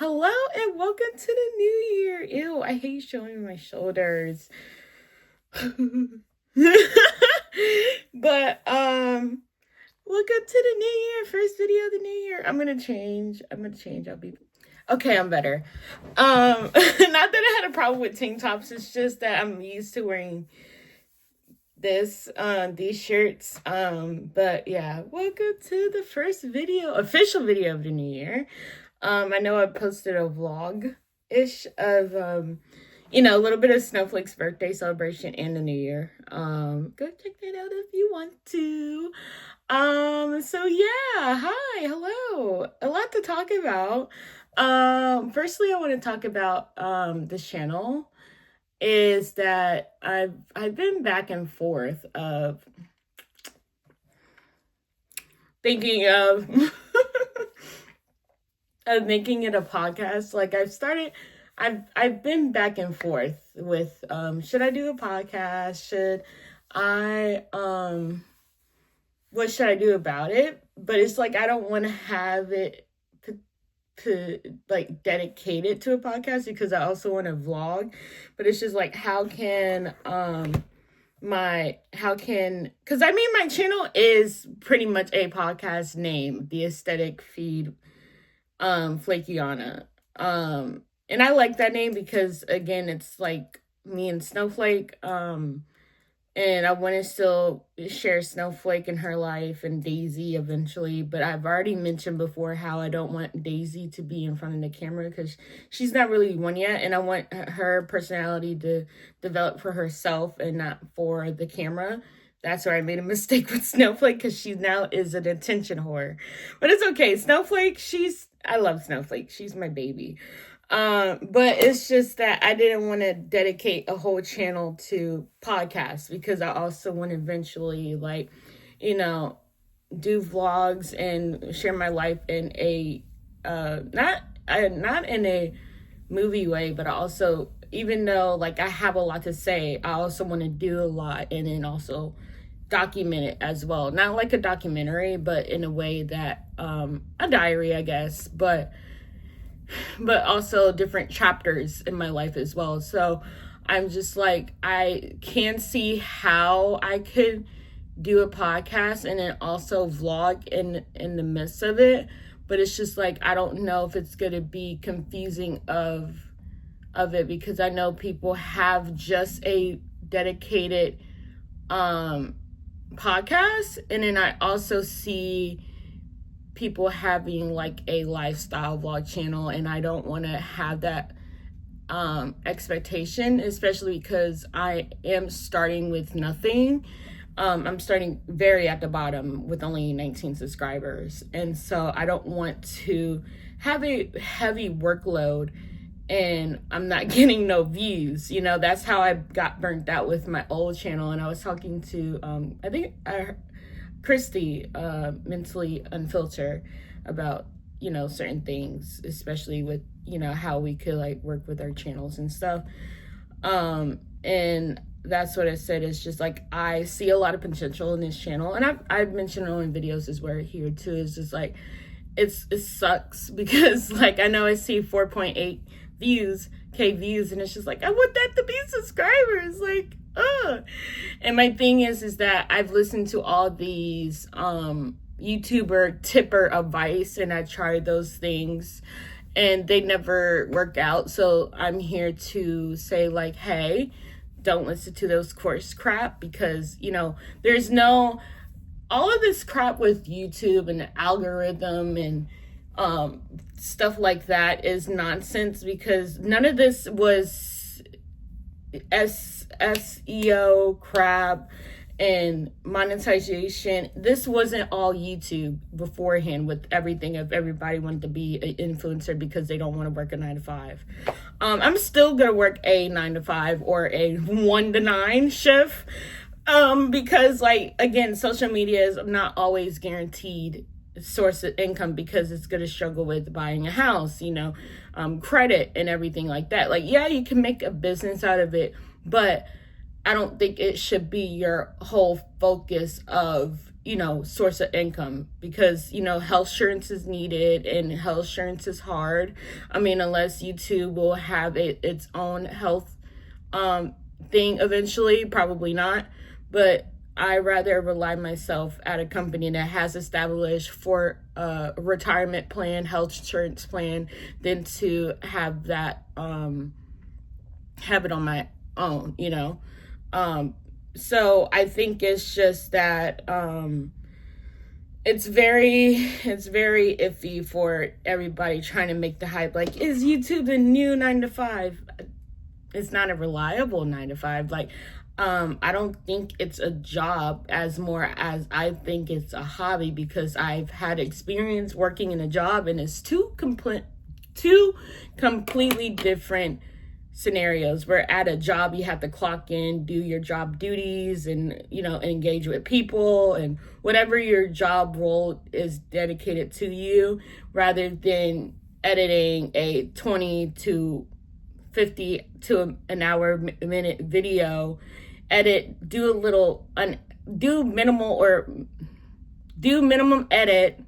Hello and welcome to the new year. Ew, I hate showing my shoulders. But welcome to the new year. First video of the new year. I'm gonna change. I'll be okay, I'm better. Not that I had a problem with tank tops, it's just that I'm used to wearing these shirts. But yeah, welcome to the first official video of the new year. I know I posted a vlog-ish of, a little bit of Snowflake's birthday celebration and the new year. Go check that out if you want to. So yeah, hi, hello. A lot to talk about. Firstly, I want to talk about, this channel is that I've been back and forth of thinking of of making it a podcast. Like I've been back and forth with should I do a podcast? Should I what should I do about it? But it's like I don't want to have it to like dedicate it to a podcast because I also want to vlog. But it's just like because my channel is pretty much a podcast name, The Aesthetic Feed Flakiana. And I like that name because again, it's like me and Snowflake. And I want to still share Snowflake in her life and Daisy eventually. But I've already mentioned before how I don't want Daisy to be in front of the camera because she's not really one yet. And I want her personality to develop for herself and not for the camera. That's where I made a mistake with Snowflake because she now is an attention whore. But it's okay. Snowflake, I love Snowflake. She's my baby. But it's just that I didn't want to dedicate a whole channel to podcasts because I also want to eventually do vlogs and share my life in a, not in a movie way, but I also, even though like I have a lot to say, I also want to do a lot and then also document it as well. Not like a documentary, but in a way that, a diary, I guess, but also different chapters in my life as well. So I'm just like, I can see how I could do a podcast and then also vlog in the midst of it. But it's just like, I don't know if it's going to be confusing of it because I know people have just a dedicated podcast. And then I also see people having like a lifestyle vlog channel, and I don't want to have that expectation, especially because I am starting with nothing. I'm starting very at the bottom with only 19 subscribers, and so I don't want to have a heavy workload and I'm not getting no views. That's how I got burnt out with my old channel. And I was talking to Christy, Mentally Unfiltered, about, certain things, especially with, how we could like work with our channels and stuff. And that's what I said. It's just like, I see a lot of potential in this channel. And I've mentioned it in videos as well here too. It's just like, it sucks because like, I know I see 4.8 K views, and it's just like, I want that to be subscribers. Like, and my thing is that I've listened to all these YouTuber tipper advice, and I tried those things and they never work out. So I'm here to say like, hey, don't listen to those course crap because there's no, all of this crap with YouTube and the algorithm and stuff like that is nonsense because none of this was SEO crap and monetization. This wasn't all YouTube beforehand with everything of everybody wanted to be an influencer because they don't want to work a 9 to 5. I'm still gonna work a 9 to 5 or a 1 to 9 shift because like, again, social media is not always guaranteed source of income because it's going to struggle with buying a house, credit and everything like that. Like, yeah, you can make a business out of it, but I don't think it should be your whole focus of source of income, because health insurance is needed and health insurance is hard. I mean, unless YouTube will have its own health thing eventually, probably not. But I rather rely myself at a company that has established for a retirement plan, health insurance plan, than to have that have it on my own, so I think it's just that it's very iffy for everybody trying to make the hype. Like, is YouTube the new 9 to 5? It's not a reliable 9 to 5. Like, I don't think it's a job as more as I think it's a hobby, because I've had experience working in a job, and it's two completely different scenarios. Where at a job you have to clock in, do your job duties, and engage with people and whatever your job role is dedicated to you, rather than editing a 20 to 50 to an hour minute video. Do minimum edit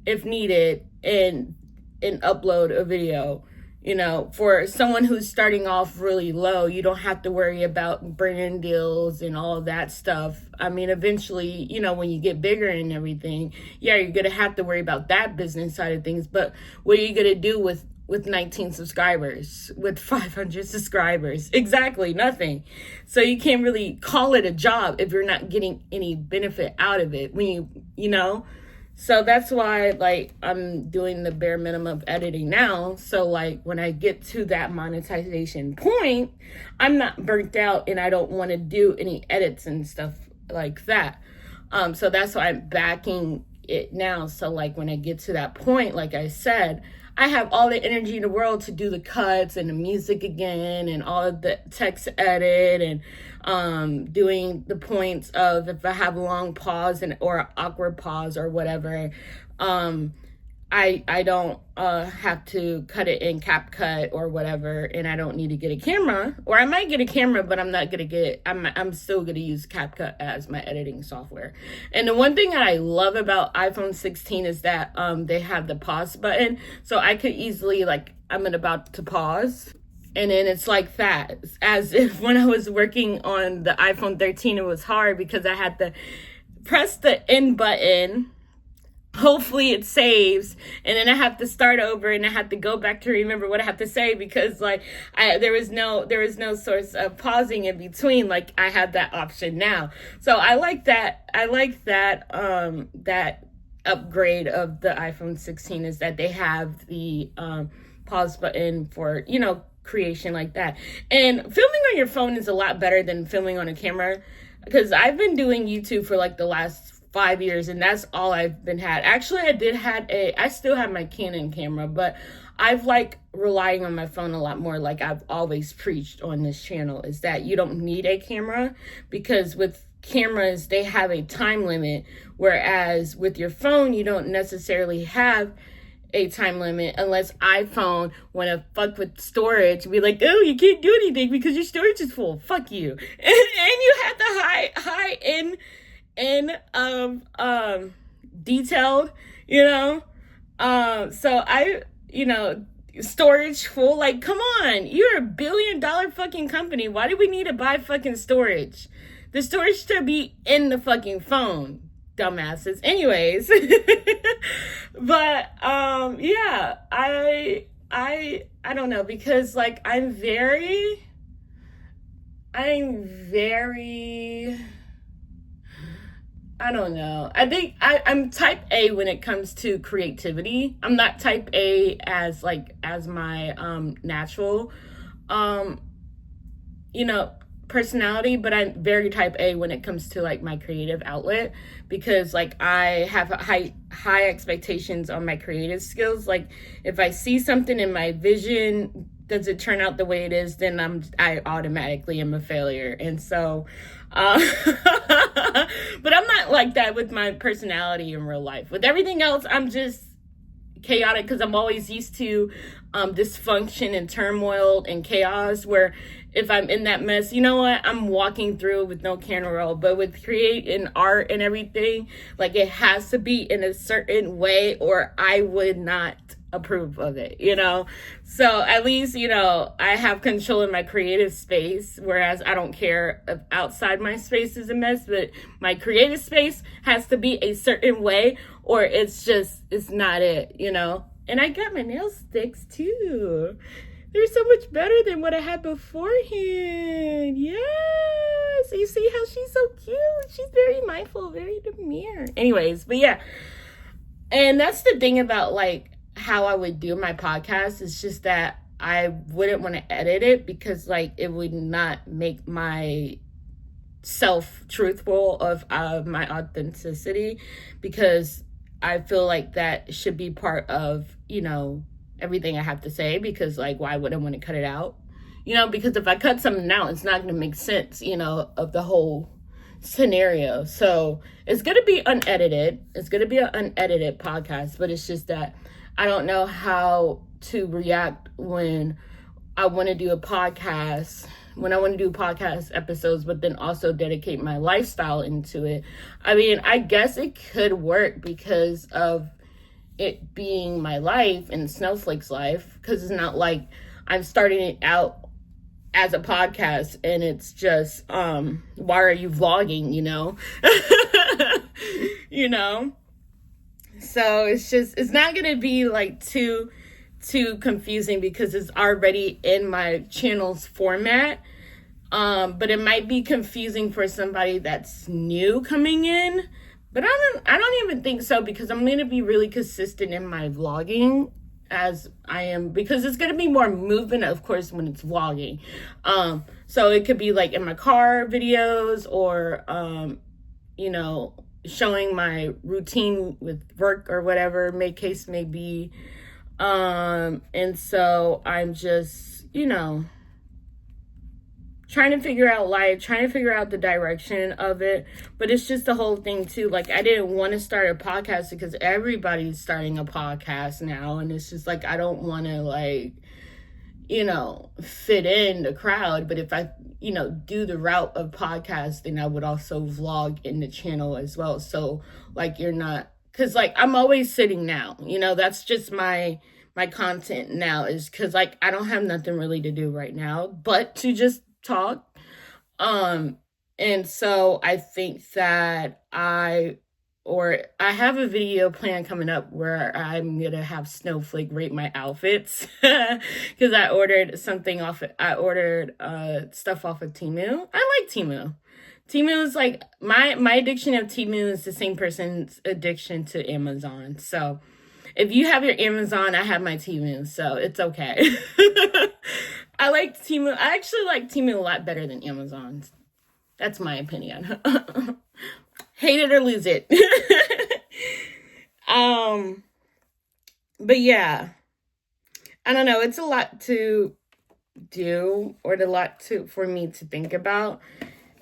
if needed, and upload a video. For someone who's starting off really low, you don't have to worry about brand deals and all of that stuff. I mean, eventually, when you get bigger and everything, yeah, you're going to have to worry about that business side of things. But what are you going to do with 19 subscribers, with 500 subscribers? Exactly nothing. So you can't really call it a job if you're not getting any benefit out of it when so that's why, like, I'm doing the bare minimum of editing now. So, like, when I get to that monetization point, I'm not burnt out and I don't want to do any edits and stuff like that. So that's why I'm backing it now. So, like, when I get to that point, like I said, I have all the energy in the world to do the cuts and the music again, and all of the text edit, and doing the points of if I have a long pause or an awkward pause or whatever. I don't have to cut it in CapCut or whatever, and I don't need to get a camera, or I might get a camera, but I'm not gonna I'm still gonna use CapCut as my editing software. And the one thing that I love about iPhone 16 is that they have the pause button, so I could easily, like, I'm about to pause, and then it's like that, as if when I was working on the iPhone 13, it was hard because I had to press the end button. Hopefully it saves, and then I have to start over, and I have to go back to remember what I have to say, because like there was no source of pausing in between. Like, I have that option now. So I like that that upgrade of the iPhone 16 is that they have the pause button for creation like that. And filming on your phone is a lot better than filming on a camera, because I've been doing YouTube for like the last 5 years, and that's all I've been had. Actually, I still have my Canon camera, but I've like relying on my phone a lot more. Like I've always preached on this channel, is that you don't need a camera, because with cameras, they have a time limit, whereas with your phone, you don't necessarily have a time limit, unless iPhone want to fuck with storage, be like, oh, you can't do anything because your storage is full. Fuck you. And you have the high end detailed, so storage full. Like, come on, you're $1 billion fucking company. Why do we need to buy fucking storage? The storage should be in the fucking phone, dumbasses. Anyways, but yeah, I don't know, because like I'm very I don't know. I think I'm type A when it comes to creativity. I'm not type A as my natural personality, but I'm very type A when it comes to like my creative outlet, because like I have high expectations on my creative skills. Like if I see something in my vision, does it turn out the way it is, then I automatically am a failure. And so but I'm not like that with my personality in real life. With everything else, I'm just chaotic, because I'm always used to dysfunction and turmoil and chaos, where if I'm in that mess, you know what? I'm walking through with no camera roll. But with creating art and everything, like it has to be in a certain way or I would not approve of it, you know? So at least, you know, I have control in my creative space, whereas I don't care if outside my space is a mess, but my creative space has to be a certain way or it's not it, you know? And I got my nail sticks too. They're so much better than what I had beforehand. Yes. You see how she's so cute? She's very mindful, very demure. Anyways, but yeah. And that's the thing about like how I would do my podcast. It's just that I wouldn't want to edit it because like it would not make my self truthful of my authenticity, because I feel like that should be part of, you know, everything I have to say, because like why would I want to cut it out, you know? Because if I cut something out, it's not going to make sense, you know, of the whole scenario. So it's going to be unedited. It's going to be an unedited podcast, but it's just that I don't know how to react when I want to do a podcast, when I want to do podcast episodes, but then also dedicate my lifestyle into it. I mean, I guess it could work because of it being my life and Snowflake's life, because it's not like I'm starting it out as a podcast and it's just why are you vlogging, you know? You know, so it's not gonna be like too confusing because it's already in my channel's format, but it might be confusing for somebody that's new coming in. But I don't even think so, because I'm going to be really consistent in my vlogging as I am, because it's going to be more movement, of course, when it's vlogging. So it could be like in my car videos or, you know, showing my routine with work or whatever case may be. And so I'm just, you know, trying to figure out life, trying to figure out the direction of it. But it's just the whole thing too. Like I didn't want to start a podcast because everybody's starting a podcast now. And it's just like, I don't want to like, you know, fit in the crowd. But if I, you know, do the route of podcasting, I would also vlog in the channel as well. So like you're not, because like I'm always sitting now, you know, that's just my content now, is because like I don't have nothing really to do right now but to just talk. And so I think that I have a video plan coming up where I'm gonna have Snowflake rate my outfits because I ordered stuff off of Temu. I like Temu. Temu is like my addiction of Temu is the same person's addiction to Amazon. So if you have your Amazon, I have my Temu, so it's okay. I like Temu. I actually like Temu a lot better than Amazon's. That's my opinion. Hate it or lose it. But yeah, I don't know. It's a lot to do, or a lot for me to think about.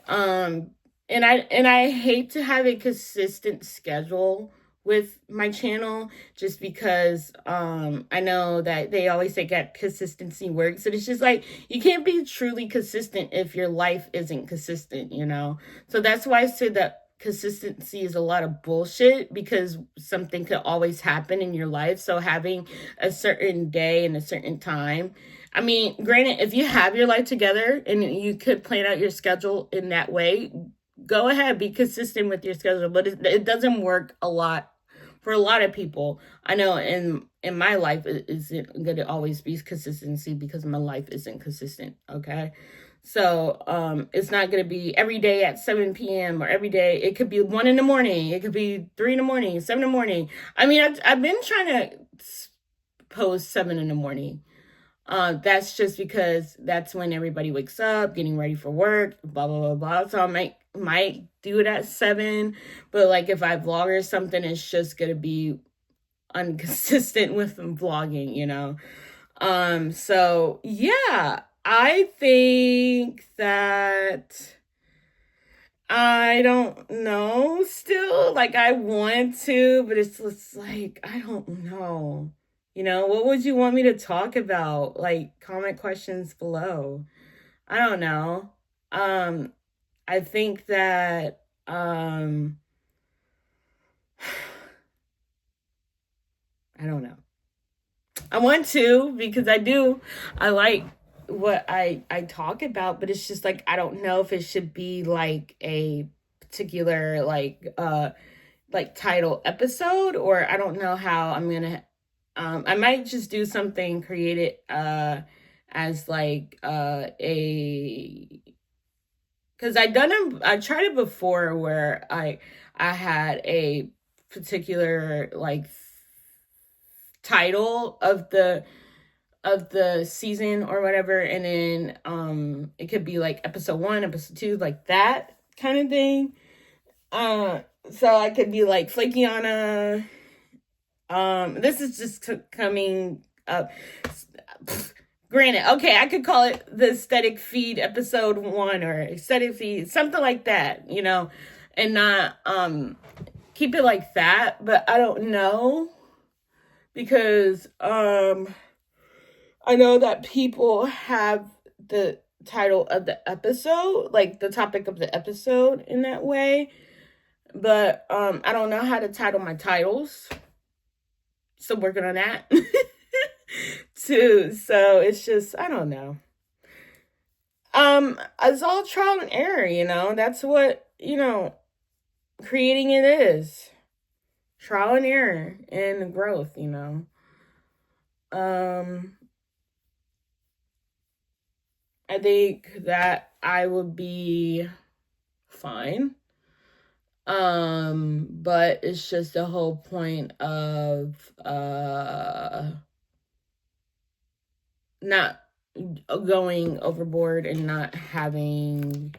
And I hate to have a consistent schedule with my channel, just because I know that they always say that consistency works, and it's just like you can't be truly consistent if your life isn't consistent, you know. So that's why I said that consistency is a lot of bullshit, because something could always happen in your life. So having a certain day and a certain time, I mean, granted, if you have your life together and you could plan out your schedule in that way, go ahead, be consistent with your schedule. But it doesn't work a lot for a lot of people. I know in my life, it isn't going to always be consistency because my life isn't consistent, okay? So it's not going to be every day at 7 p.m. or every day. It could be 1 in the morning. It could be 3 in the morning, 7 in the morning. I mean, I've been trying to post 7 in the morning. That's just because that's when everybody wakes up, getting ready for work, blah, blah, blah, blah. So I might do it at 7, but like if I vlog or something, it's just going to be inconsistent with vlogging, you know? So yeah, I think that I don't know still, like I want to, but it's just like, I don't know. You know, what would you want me to talk about? Like, comment questions below. I don't know. I think that I don't know. I want to, because I like what I talk about, but it's just like I don't know if it should be like a particular like title episode, or I don't know how I'm gonna I might just do something, create it as like a, because I tried it before where I had a particular like title of the season or whatever, and then it could be like episode 1, episode 2, like that kind of thing. So I could be like Flakiana. This is just coming up. Granted, okay, I could call it the aesthetic feed episode 1 or aesthetic feed, something like that, you know, and not keep it like that. But I don't know, because I know that people have the title of the episode, like the topic of the episode in that way. But I don't know how to title my titles. Still working on that too. So it's just, I don't know. It's all trial and error, you know. That's what, you know, creating it is. Trial and error and growth, you know. I think that I would be fine. But it's just the whole point of not going overboard and not having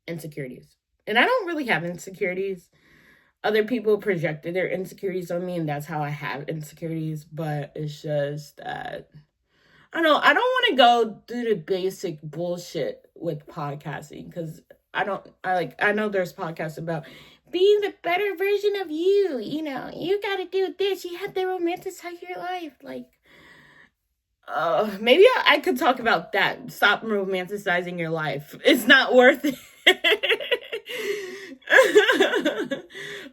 insecurities. And I don't really have insecurities. Other people projected their insecurities on me, and that's how I have insecurities. But it's just that I don't know. I don't want to go through the basic bullshit with podcasting, because I know there's podcasts about being the better version of you. You know, you got to do this. You have to romanticize your life. Like, maybe I could talk about that. Stop romanticizing your life. It's not worth it.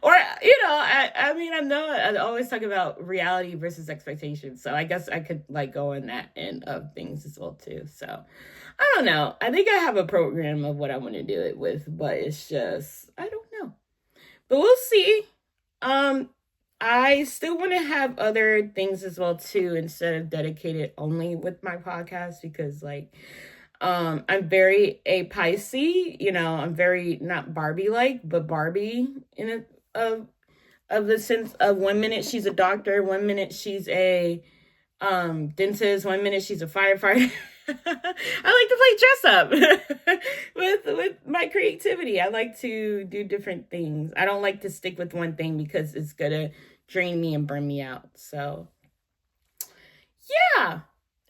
Or, you know, I mean, I know I always talk about reality versus expectations. So I guess I could like go on that end of things as well too. So I don't know. I think I have a program of what I want to do it with, but it's just, I don't know. But we'll see. I still want to have other things as well too, instead of dedicated only with my podcast, because like I'm very a Pisces, you know, I'm very not Barbie like, but Barbie in of the sense of 1 minute she's a doctor, 1 minute she's a dentist, 1 minute she's a firefighter. I like to play dress up with my creativity. I like to do different things. I don't like to stick with one thing because it's gonna drain me and burn me out. So yeah,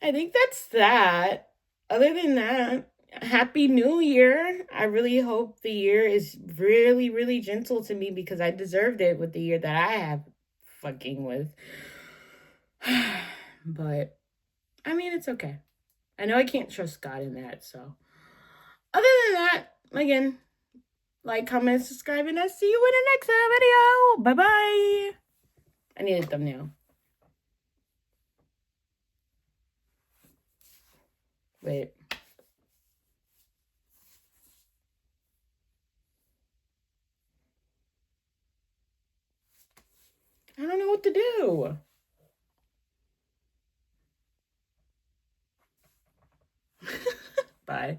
I think that's that. Other than that, Happy New Year. I really hope the year is really, really gentle to me, because I deserved it with the year that I have fucking with. But I mean, it's okay. I know I can't trust God in that. So other than that, again, like, comment, subscribe, and I'll see you in the next video. Bye-bye. I need a thumbnail. Wait. I don't know what to do. Bye.